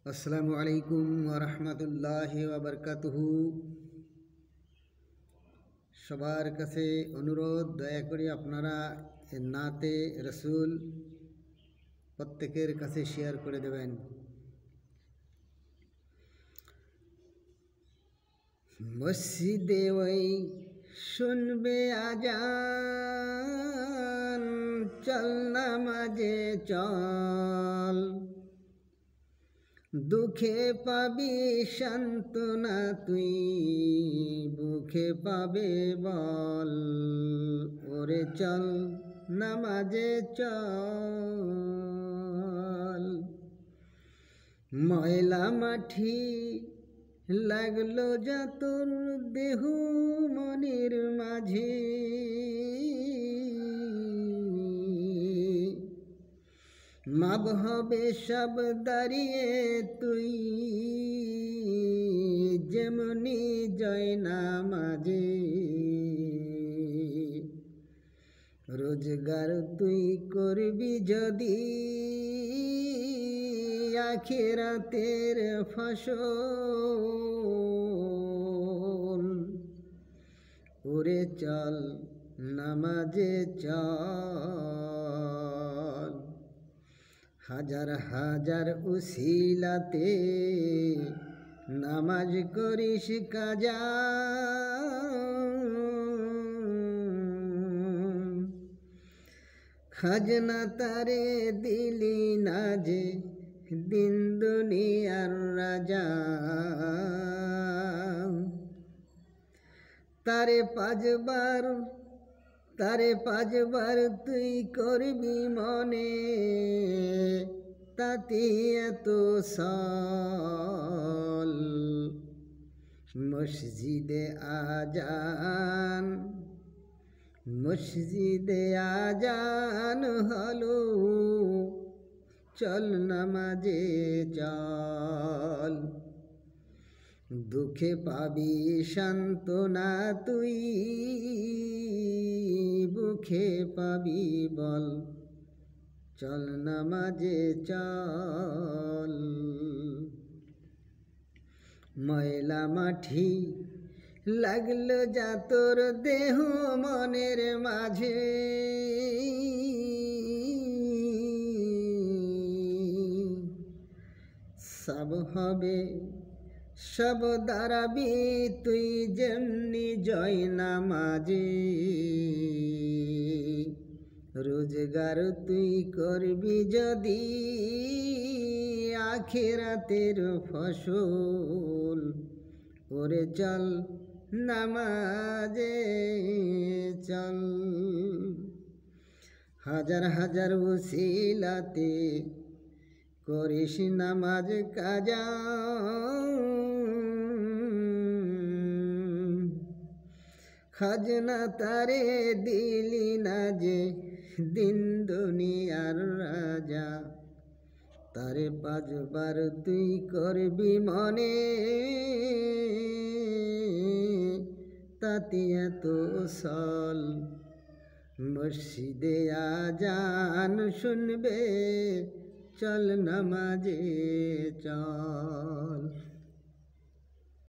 আসসালামু আলাইকুম ওয়া রাহমাতুল্লাহি ওয়া বারাকাতুহু। সবার কাছে অনুরোধ, দয়া করে আপনারা নাতে রসুল প্রত্যেকের কাছে শেয়ার করে দেবেন। মসজিদে ওই শুনবে আজান, চল নামাজে চল, দুঃখে পাবি সান্ত্বনা তুই, বুকে পাবে বল। ওরে চল নামাজে চল। ময়লা মাটি লাগলো যা তোর দেহ মনের মাঝে, মাপ হবে সব দাঁড়িয়ে তুই, যেমনি জয় নামাজে। রোজগার তুই করবি যদি আখিরাতের ফসল। ওরে চল নামাজে চল। হাজার হাজার উসিলাতে নামাজ করিস কাজা, খাজনা তারে দিলি না যে দিন দুনিয়ার রাজা। তারে পাঁচবার তুই করবি মনে, তাতে এত সল। মসজিদে আজান হলো, চল নামাজে চল। দুঃখে পাবি সান্ত্বনা তুই, বুকে পাবি বল। চল নামাজে চল। ময়লা মাটি লাগলো যা তোর দেহ মনের মাঝে, সব হবে সব দাঁড়াবি তুই যেমনি জয় নামাজে। রোজগার তুই করবি যদি আখিরাতের ফসল। ওরে চল নামাজে চল। হাজার হাজার উসিলাতে করিস নামাজ কাজা, খাজনা তারে দিলি না যে দিন দুনিয়ার রাজা। তারে পাঁচবার তুই করবি মনে, তাতে এত সল। মসজিদে আজান শুনবে, চল নামাজে চল।